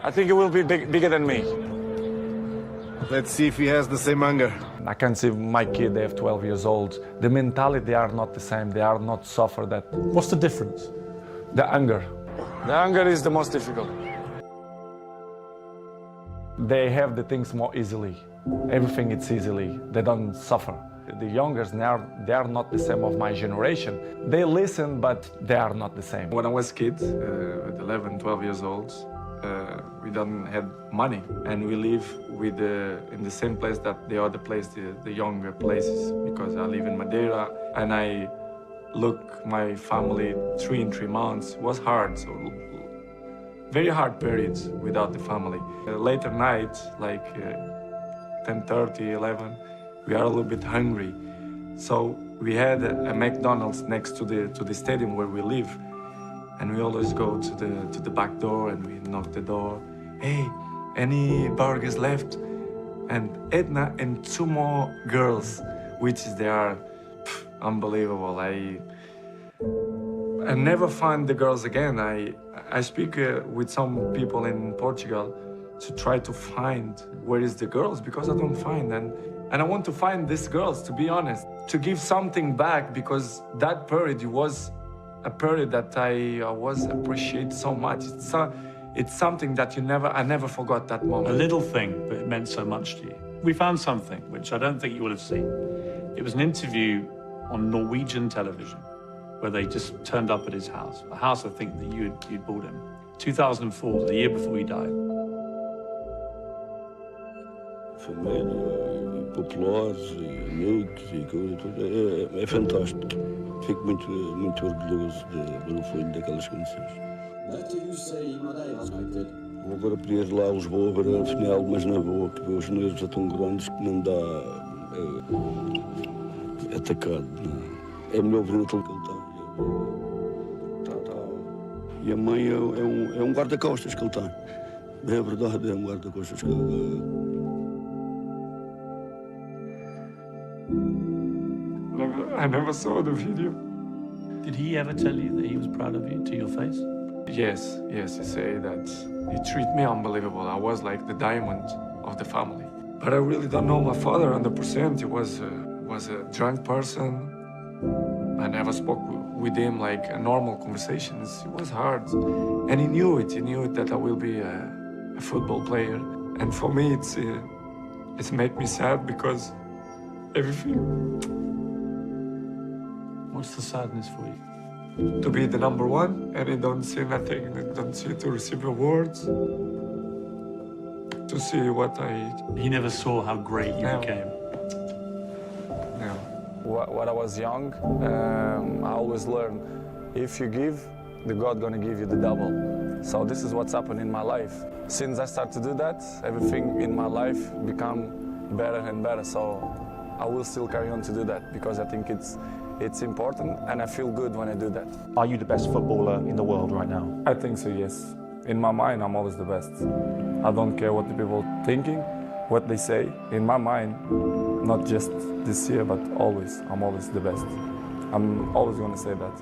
I think he will be bigger than me. Let's see if he has the same hunger. I can see my kid, they have 12 years old. The mentality, they are not the same. They are not suffer that. What's the difference? The anger. The hunger is the most difficult. They have the things more easily. Everything it's easily. They don't suffer. The youngers, they are not the same of my generation. They listen, but they are not the same. When I was a kid, at 11, 12 years old, we don't have money, and we live in the same place that the other place, the younger places, because I live in Madeira, and I look my family 3 in 3 months. It was hard, so very hard periods without the family. Later night, like 10:30, 11, we are a little bit hungry, so we had a McDonald's next to the stadium where we live. And we always go to the back door and we knock the door. Hey, any burgers left? And Edna and 2 more girls, which they are unbelievable. I never find the girls again. I speak with some people in Portugal to try to find where is the girls, because I don't find. And I want to find these girls, to be honest, to give something back, because that period was a period that I was appreciate so much. It's something that I never forgot that moment. A little thing, but it meant so much to you. We found something which I don't think you will have seen. It was an interview on Norwegian television where they just turned up at his house. A house I think that you'd bought him. 2004, the year before he died. Família, populares, amigos e coisa, tudo. É fantástico. Fico muito orgulhoso de ver o filho daquelas condições. Vou agora para ir lá a Lisboa ver a final, mas na boa, porque os nervos são tão grandes que não dá. É atacado. Não. É melhor ver naquele que ele está. E a mãe é um guarda-costas que ele tem. É verdade, é um guarda-costas que ele. I never saw the video. Did he ever tell you that he was proud of you to your face? Yes, he said that he treated me unbelievable. I was like the diamond of the family. But I really don't know my father 100%. He was a drunk person. I never spoke with him like a normal conversations. It was hard. And he knew it. He knew it that I will be a football player. And for me, it's made me sad because everything. What's the sadness for you? To be the number 1, and he don't see nothing. He don't see to receive awards. To see what I... He never saw how great you became. No. When I was young, I always learned, if you give, the God gonna give you the double. So this is what's happened in my life. Since I started to do that, everything in my life become better and better. So I will still carry on to do that, because I think it's important, and I feel good when I do that. Are you the best footballer in the world right now? I think so, yes. In my mind, I'm always the best. I don't care what the people are thinking, what they say. In my mind, not just this year, but always, I'm always the best. I'm always going to say that.